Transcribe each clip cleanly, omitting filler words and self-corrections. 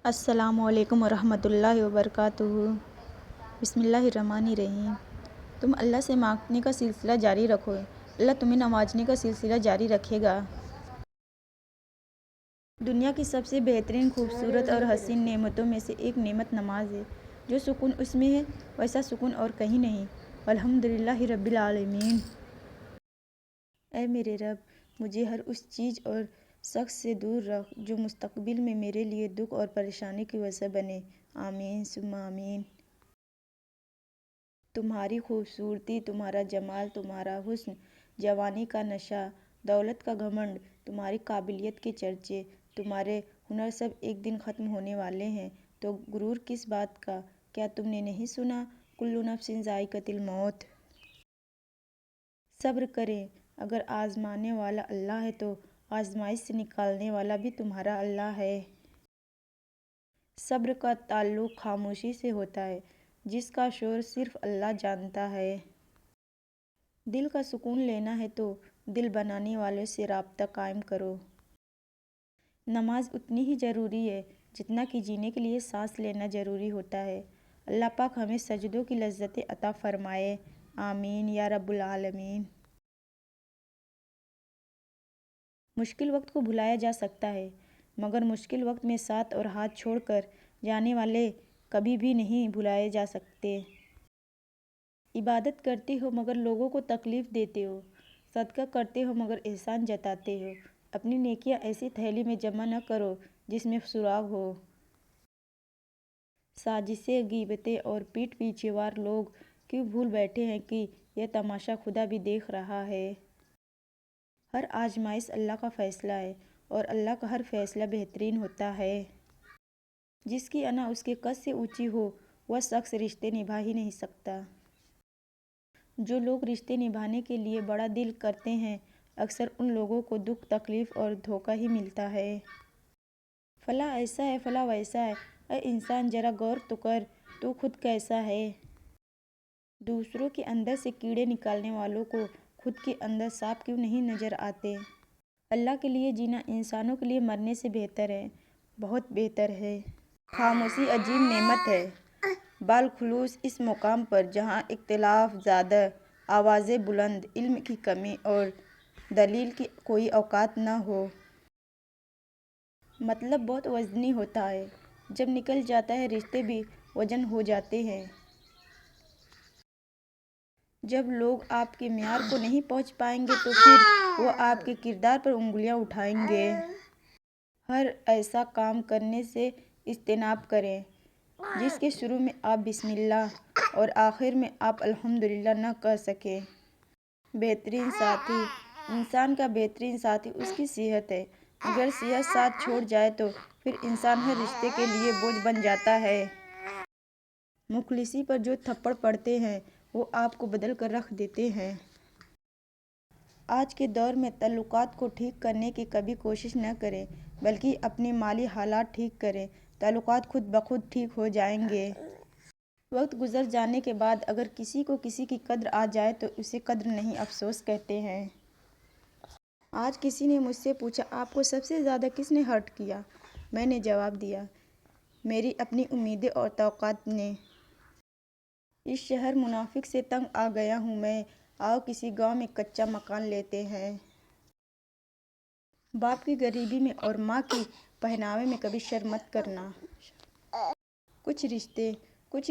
السلام علیکم ورحمۃ اللہ وبرکاتہ۔ بسم اللہ الرحمن الرحیم۔ تم اللہ سے مانگنے کا سلسلہ جاری رکھو، اللہ تمہیں نوازنے کا سلسلہ جاری رکھے گا۔ دنیا کی سب سے بہترین، خوبصورت اور حسین نعمتوں میں سے ایک نعمت نماز ہے۔ جو سکون اس میں ہے ویسا سکون اور کہیں نہیں۔ الحمدللہ رب العالمین۔ اے میرے رب، مجھے ہر اس چیز اور شخص سے دور رکھ جو مستقبل میں میرے لیے دکھ اور پریشانی کی وجہ بنے۔ آمین ثم آمین۔ تمہاری خوبصورتی، تمہارا جمال، تمہارا حسن، جوانی کا نشہ، دولت کا گھمنڈ، تمہاری قابلیت کے چرچے، تمہارے ہنر سب ایک دن ختم ہونے والے ہیں، تو غرور کس بات کا؟ کیا تم نے نہیں سنا؟ کل نفس ذائقۃ الموت۔ صبر کریں، اگر آزمانے والا اللہ ہے تو آزمائش سے نکالنے والا بھی تمہارا اللہ ہے۔ صبر کا تعلق خاموشی سے ہوتا ہے، جس کا شور صرف اللہ جانتا ہے۔ دل کا سکون لینا ہے تو دل بنانے والے سے رابطہ قائم کرو۔ نماز اتنی ہی ضروری ہے جتنا کہ جینے کے لیے سانس لینا ضروری ہوتا ہے۔ اللہ پاک ہمیں سجدوں کی لذت عطا فرمائے، آمین یا رب العالمین۔ مشکل وقت کو بھلایا جا سکتا ہے، مگر مشکل وقت میں ساتھ اور ہاتھ چھوڑ کر جانے والے کبھی بھی نہیں بھلائے جا سکتے۔ عبادت کرتے ہو مگر لوگوں کو تکلیف دیتے ہو، صدقہ کرتے ہو مگر احسان جتاتے ہو، اپنی نیکیاں ایسی تھیلی میں جمع نہ کرو جس میں سراغ ہو۔ سازشیں، غیبتیں اور پیٹھ پیچھے وار لوگ کیوں بھول بیٹھے ہیں کہ یہ تماشا خدا بھی دیکھ رہا ہے۔ ہر آزمائش اللہ کا فیصلہ ہے اور اللہ کا ہر فیصلہ بہترین ہوتا ہے۔ جس کی انا اس کے قد سے اونچی ہو وہ شخص رشتے نبھا ہی نہیں سکتا۔ جو لوگ رشتے نبھانے کے لیے بڑا دل کرتے ہیں اکثر ان لوگوں کو دکھ، تکلیف اور دھوکہ ہی ملتا ہے۔ فلاں ایسا ہے، فلاں ویسا ہے۔ اے انسان ذرا غور تو کر، تو خود کیسا ہے؟ دوسروں کے اندر سے کیڑے نکالنے والوں کو خود کے اندر سانپ کیوں نہیں نظر آتے؟ اللہ کے لیے جینا انسانوں کے لیے مرنے سے بہتر ہے، بہت بہتر ہے۔ خاموشی عظیم نعمت ہے، بالخصوص اس مقام پر جہاں اختلاف زیادہ، آوازیں بلند، علم کی کمی اور دلیل کی کوئی اوقات نہ ہو۔ مطلب بہت وزنی ہوتا ہے، جب نکل جاتا ہے رشتے بھی وزن ہو جاتے ہیں۔ جب لوگ آپ کے معیار کو نہیں پہنچ پائیں گے تو پھر وہ آپ کے کردار پر انگلیاں اٹھائیں گے۔ ہر ایسا کام کرنے سے اجتناب کریں جس کے شروع میں آپ بسم اللہ اور آخر میں آپ الحمدللہ نہ کہہ سکیں۔ بہترین ساتھی، انسان کا بہترین ساتھی اس کی صحت ہے۔ اگر صحت ساتھ چھوڑ جائے تو پھر انسان ہر رشتے کے لیے بوجھ بن جاتا ہے۔ مخلصی پر جو تھپڑ پڑتے ہیں وہ آپ کو بدل کر رکھ دیتے ہیں۔ آج کے دور میں تعلقات کو ٹھیک کرنے کی کبھی کوشش نہ کریں بلکہ اپنے مالی حالات ٹھیک کریں، تعلقات خود بخود ٹھیک ہو جائیں گے۔ وقت گزر جانے کے بعد اگر کسی کو کسی کی قدر آ جائے تو اسے قدر نہیں افسوس کہتے ہیں۔ آج کسی نے مجھ سے پوچھا آپ کو سب سے زیادہ کس نے ہرٹ کیا؟ میں نے جواب دیا، میری اپنی امیدیں اور توقعات نے۔ اس شہر منافق سے تنگ آ گیا ہوں میں، آؤ کسی گاؤں میں کچا مکان لیتے ہیں۔ باپ کی غریبی میں اور ماں کی پہناوے میں کبھی شرم مت کرنا۔ کچھ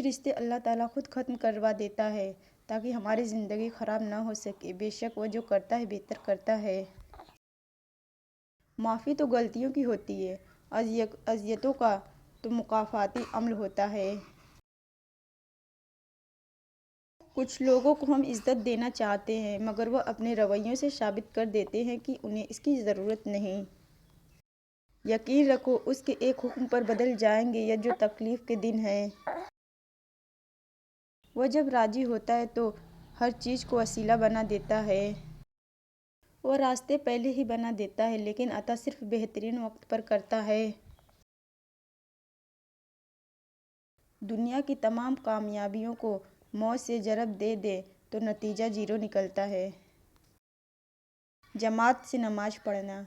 رشتے اللہ تعالیٰ خود ختم کروا دیتا ہے تاکہ ہماری زندگی خراب نہ ہو سکے۔ بے شک وہ جو کرتا ہے بہتر کرتا ہے۔ معافی تو غلطیوں کی ہوتی ہے، اذیتوں کا تو مکافاتی عمل ہوتا ہے۔ کچھ لوگوں کو ہم عزت دینا چاہتے ہیں مگر وہ اپنے رویوں سے ثابت کر دیتے ہیں کہ انہیں اس کی ضرورت نہیں۔ یقین رکھو اس کے ایک حکم پر بدل جائیں گے یہ جو تکلیف کے دن ہیں۔ وہ جب راضی ہوتا ہے تو ہر چیز کو وسیلہ بنا دیتا ہے۔ وہ راستے پہلے ہی بنا دیتا ہے لیکن عطا صرف بہترین وقت پر کرتا ہے۔ دنیا کی تمام کامیابیوں کو موت سے ضرب دے دیں تو نتیجہ زیرو نکلتا ہے۔ جماعت سے نماز پڑھنا۔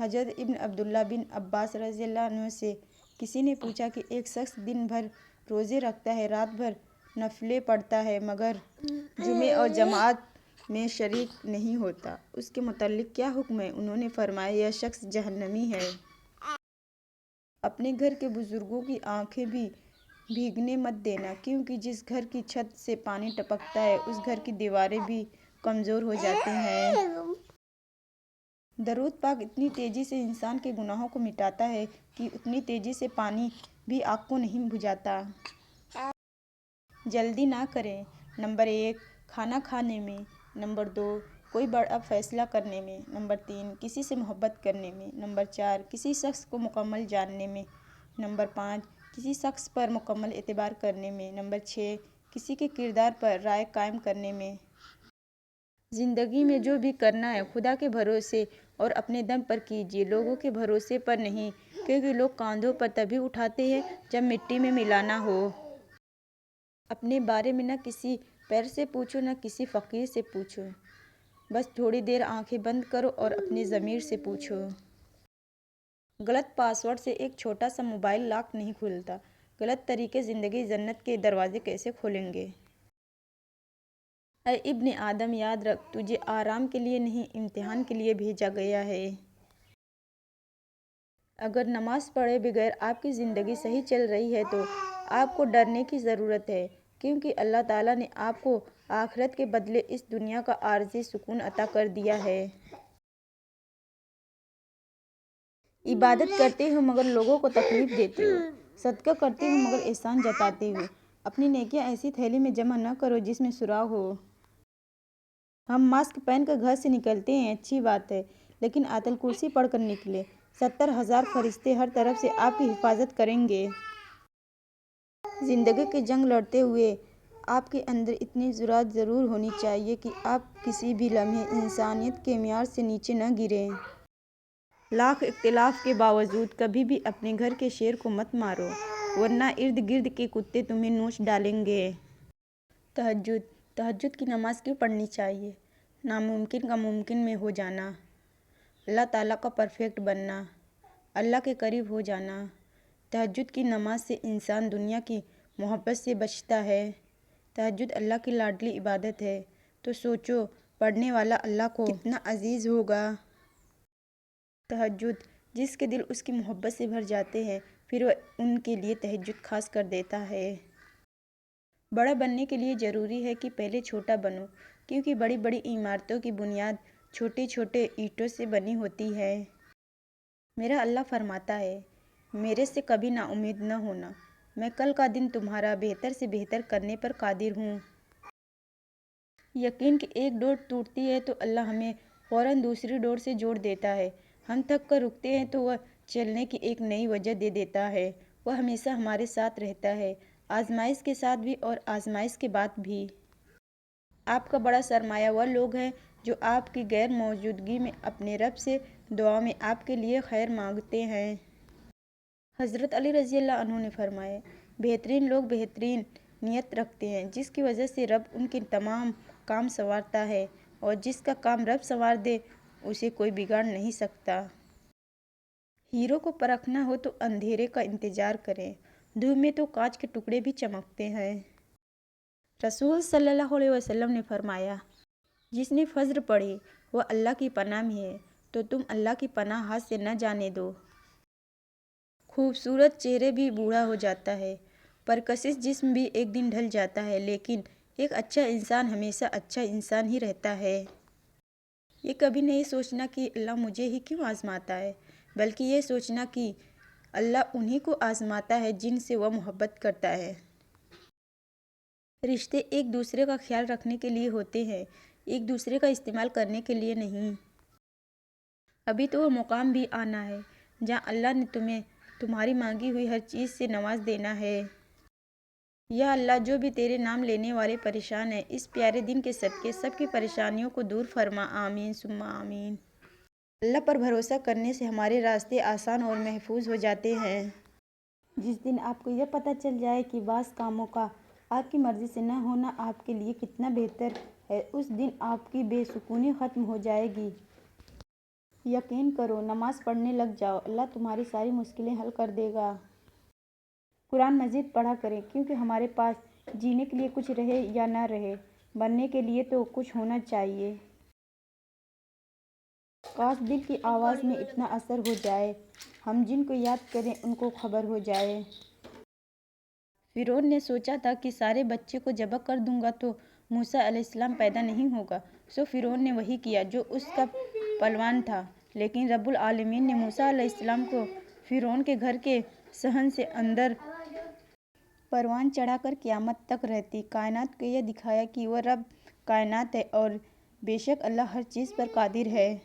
حضرت ابن عبداللہ بن عباس رضی اللہ عنہ سے کسی نے پوچھا کہ ایک شخص دن بھر روزے رکھتا ہے، رات بھر نفلیں پڑھتا ہے مگر جمعے اور جماعت میں شریک نہیں ہوتا، اس کے متعلق کیا حکم ہے؟ انہوں نے فرمایا یہ شخص جہنمی ہے۔ اپنے گھر کے بزرگوں کی آنکھیں بھی بھیگنے مت دینا، کیونکہ جس گھر کی چھت سے پانی ٹپکتا ہے اس گھر کی دیواریں بھی کمزور ہو جاتی ہیں۔ درود پاک اتنی تیزی سے انسان کے گناہوں کو مٹاتا ہے کہ اتنی تیزی سے پانی بھی آگ کو نہیں بجھاتا۔ جلدی نہ کریں۔ نمبر 1 کھانا کھانے میں، نمبر 2 کوئی بڑا فیصلہ کرنے میں، نمبر 3 کسی سے محبت کرنے میں، نمبر 4 کسی شخص کو مکمل جاننے میں، نمبر 5 کسی شخص پر مکمل اعتبار کرنے میں، نمبر 6 کسی کے کردار پر رائے قائم کرنے میں۔ زندگی میں جو بھی کرنا ہے خدا کے بھروسے اور اپنے دم پر کیجیے، لوگوں کے بھروسے پر نہیں، کیونکہ لوگ کاندھوں پر تبھی اٹھاتے ہیں جب مٹی میں ملانا ہو۔ اپنے بارے میں نہ کسی پیر سے پوچھو نہ کسی فقیر سے پوچھو، بس تھوڑی دیر آنکھیں بند کرو اور اپنے ضمیر سے پوچھو۔ غلط پاس ورڈ سے ایک چھوٹا سا موبائل لاک نہیں کھلتا، غلط طریقے زندگی جنت کے دروازے کیسے کھولیں گے؟ اے ابن آدم یاد رکھ، تجھے آرام کے لیے نہیں امتحان کے لیے بھیجا گیا ہے۔ اگر نماز پڑھے بغیر آپ کی زندگی صحیح چل رہی ہے تو آپ کو ڈرنے کی ضرورت ہے، کیونکہ اللہ تعالیٰ نے آپ کو آخرت کے بدلے اس دنیا کا عارضی سکون عطا کر دیا ہے۔ عبادت کرتے ہو مگر لوگوں کو تکلیف دیتے ہو، صدقہ کرتے ہو مگر احسان جتاتے ہو، اپنی نیکیاں ایسی تھیلی میں جمع نہ کرو جس میں سوراخ ہو۔ ہم ماسک پہن کر گھر سے نکلتے ہیں، اچھی بات ہے، لیکن آیت الکرسی پڑھ کر نکلیں، 70,000 فرشتے ہر طرف سے آپ کی حفاظت کریں گے۔ زندگی کی جنگ لڑتے ہوئے آپ کے اندر اتنی جرأت ضرور ہونی چاہیے کہ آپ کسی بھی لمحے انسانیت کے معیار سے نیچے نہ گریں۔ لاکھ اختلاف کے باوجود کبھی بھی اپنے گھر کے شیر کو مت مارو، ورنہ ارد گرد کے کتے تمہیں نوچ ڈالیں گے۔ تہجد کی نماز کیوں پڑھنی چاہیے؟ ناممکن کا ممکن میں ہو جانا، اللہ تعالیٰ کا پرفیکٹ بننا، اللہ کے قریب ہو جانا۔ تہجد کی نماز سے انسان دنیا کی محبت سے بچتا ہے۔ تہجد اللہ کی لاڈلی عبادت ہے، تو سوچو پڑھنے والا اللہ کو کتنا عزیز ہوگا۔ تہجد جس کے دل اس کی محبت سے بھر جاتے ہیں، پھر وہ ان کے لیے تہجد خاص کر دیتا ہے۔ بڑا بننے کے لیے ضروری ہے کہ پہلے چھوٹا بنو، کیونکہ بڑی بڑی عمارتوں کی بنیاد چھوٹے چھوٹے اینٹوں سے بنی ہوتی ہے۔ میرا اللہ فرماتا ہے، میرے سے کبھی نا امید نہ ہونا، میں کل کا دن تمہارا بہتر سے بہتر کرنے پر قادر ہوں۔ یقین کہ ایک ڈور ٹوٹتی ہے تو اللہ ہمیں فوراً دوسری ڈور سے جوڑ دیتا ہے، ہم تھک کر رکتے ہیں تو وہ چلنے کی ایک نئی وجہ دے دیتا ہے، وہ ہمیشہ ہمارے ساتھ رہتا ہے، آزمائش کے ساتھ بھی اور آزمائش کے بعد بھی۔ آپ کا بڑا سرمایہ وہ لوگ ہیں جو آپ کی غیر موجودگی میں اپنے رب سے دعا میں آپ کے لیے خیر مانگتے ہیں۔ حضرت علی رضی اللہ عنہ نے فرمایا، بہترین لوگ بہترین نیت رکھتے ہیں، جس کی وجہ سے رب ان کے تمام کام سنوارتا ہے، اور جس کا کام رب سنوار دے اسے کوئی بگاڑ نہیں سکتا۔ ہیرو کو پرکھنا ہو تو اندھیرے کا انتظار کریں، دھوپ میں تو کانچ کے ٹکڑے بھی چمکتے ہیں۔ رسول صلی اللہ علیہ وسلم نے فرمایا، جس نے فجر پڑھی وہ اللہ کی پناہ میں ہے، تو تم اللہ کی پناہ ہاتھ سے نہ جانے دو۔ خوبصورت چہرہ بھی بوڑھا ہو جاتا ہے، پرکشش جسم بھی ایک دن ڈھل جاتا ہے، لیکن ایک اچھا انسان ہمیشہ اچھا انسان ہی رہتا ہے۔ یہ کبھی نہیں سوچنا کہ اللہ مجھے ہی کیوں آزماتا ہے، بلکہ یہ سوچنا کہ اللہ انہی کو آزماتا ہے جن سے وہ محبت کرتا ہے۔ رشتے ایک دوسرے کا خیال رکھنے کے لیے ہوتے ہیں، ایک دوسرے کا استعمال کرنے کے لیے نہیں۔ ابھی تو وہ مقام بھی آنا ہے جہاں اللہ نے تمہیں تمہاری مانگی ہوئی ہر چیز سے نواز دینا ہے۔ یا اللہ، جو بھی تیرے نام لینے والے پریشان ہیں، اس پیارے دن کے صدقے سب کی پریشانیوں کو دور فرما، آمین ثم آمین۔ اللہ پر بھروسہ کرنے سے ہمارے راستے آسان اور محفوظ ہو جاتے ہیں۔ جس دن آپ کو یہ پتہ چل جائے کہ بعض کاموں کا آپ کی مرضی سے نہ ہونا آپ کے لیے کتنا بہتر ہے، اس دن آپ کی بے سکونی ختم ہو جائے گی۔ یقین کرو، نماز پڑھنے لگ جاؤ، اللہ تمہاری ساری مشکلیں حل کر دے گا۔ قرآن مجید پڑھا کریں، کیونکہ ہمارے پاس جینے کے لیے کچھ رہے یا نہ رہے، بننے کے لیے تو کچھ ہونا چاہیے۔ کاش دل کی آواز میں اتنا اثر ہو جائے، ہم جن کو یاد کریں ان کو خبر ہو جائے۔ فرعون نے سوچا تھا کہ سارے بچے کو ذبح کر دوں گا تو موسیٰ علیہ السلام پیدا نہیں ہوگا، سو فرعون نے وہی کیا جو اس کا پلان تھا۔ لیکن رب العالمین نے موسیٰ علیہ السلام کو فرعون کے گھر کے صحن سے اندر پروان چڑھا کر قیامت تک رہتی کائنات کو یہ دکھایا کہ وہ رب کائنات ہے اور بے شک اللہ ہر چیز پر قادر ہے۔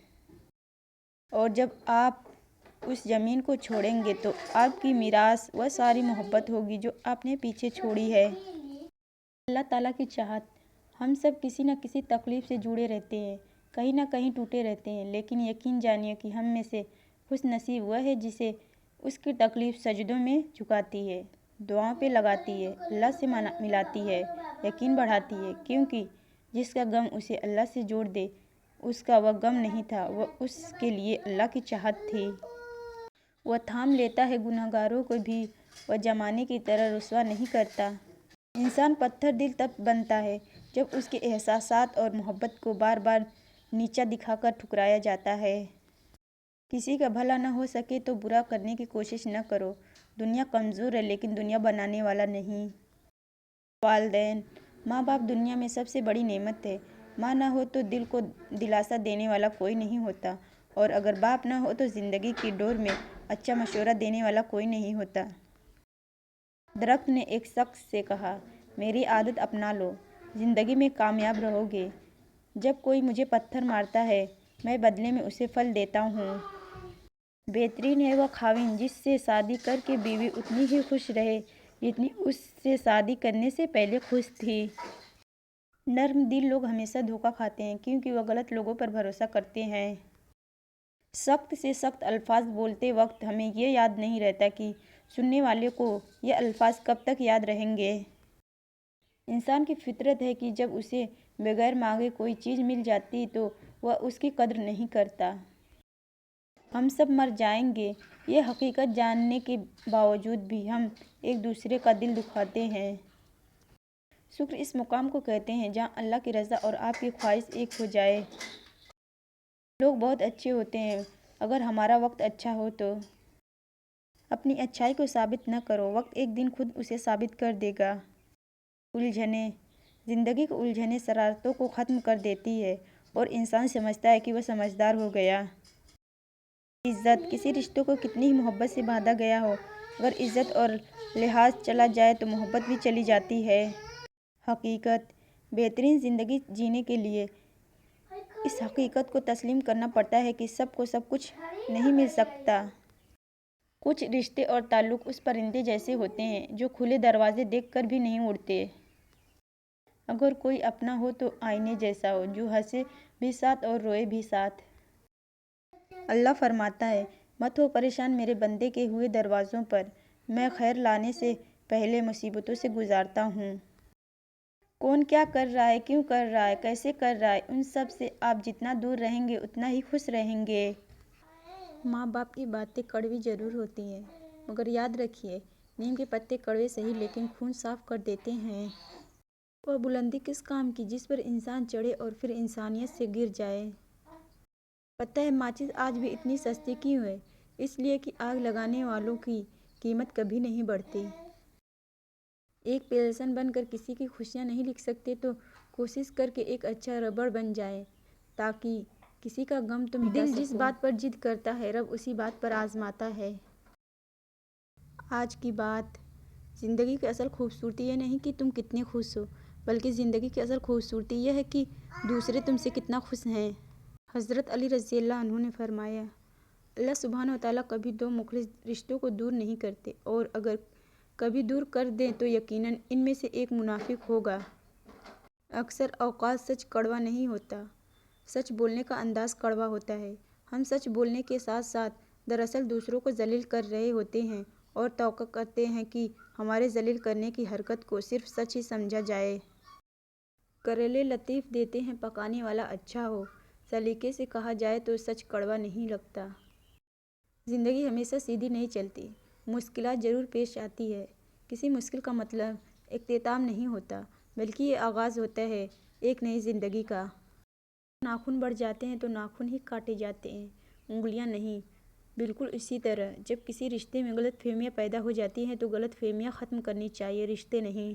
اور جب آپ اس زمین کو چھوڑیں گے تو آپ کی میراث وہ ساری محبت ہوگی جو آپ نے پیچھے چھوڑی ہے۔ اللہ تعالیٰ کی چاہت، ہم سب کسی نہ کسی تکلیف سے جڑے رہتے ہیں، کہیں نہ کہیں ٹوٹے رہتے ہیں، لیکن یقین جانیے کہ ہم میں سے خوش نصیب وہ ہے جسے اس کی تکلیف سجدوں میں جھکاتی ہے، دعاؤں پہ لگاتی ہے، اللہ سے ملاتی ہے، یقین بڑھاتی ہے، کیونکہ جس کا غم اسے اللہ سے جوڑ دے اس کا وہ غم نہیں تھا، وہ اس کے لیے اللہ کی چاہت تھی۔ وہ تھام لیتا ہے گنہگاروں کو بھی، وہ زمانے کی طرح رسوا نہیں کرتا۔ انسان پتھر دل تب بنتا ہے جب اس کے احساسات اور محبت کو بار بار نیچا دکھا کر ٹھکرایا جاتا ہے۔ کسی کا بھلا نہ ہو سکے تو برا کرنے کی کوشش نہ کرو۔ دنیا کمزور ہے لیکن دنیا بنانے والا نہیں۔ والدین، ماں باپ دنیا میں سب سے بڑی نعمت ہے۔ ماں نہ ہو تو دل کو دلاسا دینے والا کوئی نہیں ہوتا، اور اگر باپ نہ ہو تو زندگی کی ڈور میں اچھا مشورہ دینے والا کوئی نہیں ہوتا۔ درخت نے ایک شخص سے کہا، میری عادت اپنا لو، زندگی میں کامیاب رہو گے۔ جب کوئی مجھے پتھر مارتا ہے میں بدلے میں اسے پھل دیتا ہوں۔ بہترین ہے وہ خاوند جس سے شادی کر کے بیوی اتنی ہی خوش رہے جتنی اس سے شادی کرنے سے پہلے خوش تھی۔ نرم دل لوگ ہمیشہ دھوکہ کھاتے ہیں کیونکہ وہ غلط لوگوں پر بھروسہ کرتے ہیں۔ سخت سے سخت الفاظ بولتے وقت ہمیں یہ یاد نہیں رہتا کہ سننے والے کو یہ الفاظ کب تک یاد رہیں گے۔ انسان کی فطرت ہے کہ جب اسے بغیر مانگے کوئی چیز مل جاتی تو وہ اس کی قدر نہیں کرتا۔ ہم سب مر جائیں گے، یہ حقیقت جاننے کے باوجود بھی ہم ایک دوسرے کا دل دکھاتے ہیں۔ شکر اس مقام کو کہتے ہیں جہاں اللہ کی رضا اور آپ کی خواہش ایک ہو جائے۔ لوگ بہت اچھے ہوتے ہیں اگر ہمارا وقت اچھا ہو تو۔ اپنی اچھائی کو ثابت نہ کرو، وقت ایک دن خود اسے ثابت کر دے گا۔ الجھنیں، زندگی کی الجھنیں شرارتوں کو ختم کر دیتی ہے اور انسان سمجھتا ہے کہ وہ سمجھدار ہو گیا۔ عزت، کسی رشتوں کو کتنی ہی محبت سے باندھا گیا ہو، اگر عزت اور لحاظ چلا جائے تو محبت بھی چلی جاتی ہے۔ حقیقت، بہترین زندگی جینے کے لیے اس حقیقت کو تسلیم کرنا پڑتا ہے کہ سب کو سب کچھ نہیں مل سکتا۔ کچھ رشتے اور تعلق اس پرندے جیسے ہوتے ہیں جو کھلے دروازے دیکھ کر بھی نہیں اڑتے۔ اگر کوئی اپنا ہو تو آئینے جیسا ہو جو ہنسے بھی ساتھ اور روئے بھی ساتھ۔ اللہ فرماتا ہے، مت ہو پریشان میرے بندے کے ہوئے دروازوں پر، میں خیر لانے سے پہلے مصیبتوں سے گزارتا ہوں۔ کون کیا کر رہا ہے، کیوں کر رہا ہے، کیسے کر رہا ہے، ان سب سے آپ جتنا دور رہیں گے اتنا ہی خوش رہیں گے۔ ماں باپ کی باتیں کڑوی ضرور ہوتی ہیں مگر یاد رکھیے، نیم کے پتے کڑوے سہی لیکن خون صاف کر دیتے ہیں۔ وہ بلندی کس کام کی جس پر انسان چڑھے اور پھر انسانیت سے گر جائے۔ پتہ ہے ماچس آج بھی اتنی سستی کیوں ہے؟ اس لیے کہ آگ لگانے والوں کی قیمت کبھی نہیں بڑھتی۔ ایک پیلسن بن کر کسی کی خوشیاں نہیں لکھ سکتے تو کوشش کر کے ایک اچھا ربڑ بن جائیں تاکہ کسی کا غم تو مٹا سکو۔ دل جس بات پر ضد کرتا ہے رب اسی بات پر آزماتا ہے۔ آج کی بات، زندگی کی اصل خوبصورتی یہ نہیں کہ تم کتنے خوش ہو، بلکہ زندگی کی اصل خوبصورتی یہ ہے کہ دوسرے تم سے کتنا خوش ہیں۔ حضرت علی رضی اللہ عنہ نے فرمایا، اللہ سبحانہ و تعالیٰ کبھی دو مخلص رشتوں کو دور نہیں کرتے، اور اگر کبھی دور کر دیں تو یقیناً ان میں سے ایک منافق ہوگا۔ اکثر اوقات سچ کڑوا نہیں ہوتا، سچ بولنے کا انداز کڑوا ہوتا ہے۔ ہم سچ بولنے کے ساتھ ساتھ دراصل دوسروں کو ذلیل کر رہے ہوتے ہیں اور توقع کرتے ہیں کہ ہمارے ذلیل کرنے کی حرکت کو صرف سچ ہی سمجھا جائے۔ کریلے لطیف دیتے ہیں پکانے والا اچھا ہو، سلیقے سے کہا جائے تو سچ کڑوا نہیں لگتا۔ زندگی ہمیشہ سیدھی نہیں چلتی، مشکلات ضرور پیش آتی ہے، کسی مشکل کا مطلب اختتام نہیں ہوتا، بلکہ یہ آغاز ہوتا ہے ایک نئی زندگی کا۔ ناخن بڑھ جاتے ہیں تو ناخن ہی کاٹے جاتے ہیں، انگلیاں نہیں۔ بالکل اسی طرح جب کسی رشتے میں غلط فہمیاں پیدا ہو جاتی ہیں تو غلط فہمیاں ختم کرنی چاہیے، رشتے نہیں۔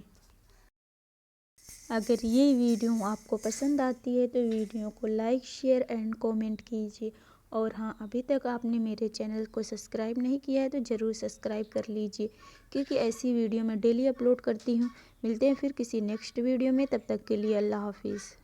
اگر یہ ویڈیو آپ کو پسند آتی ہے تو ویڈیو کو لائک، شیئر اینڈ کومنٹ کیجیے، اور ہاں، ابھی تک آپ نے میرے چینل کو سبسکرائب نہیں کیا ہے تو ضرور سبسکرائب کر لیجیے، کیونکہ ایسی ویڈیو میں ڈیلی اپلوڈ کرتی ہوں۔ ملتے ہیں پھر کسی نیکسٹ ویڈیو میں، تب تک کے لیے اللہ حافظ۔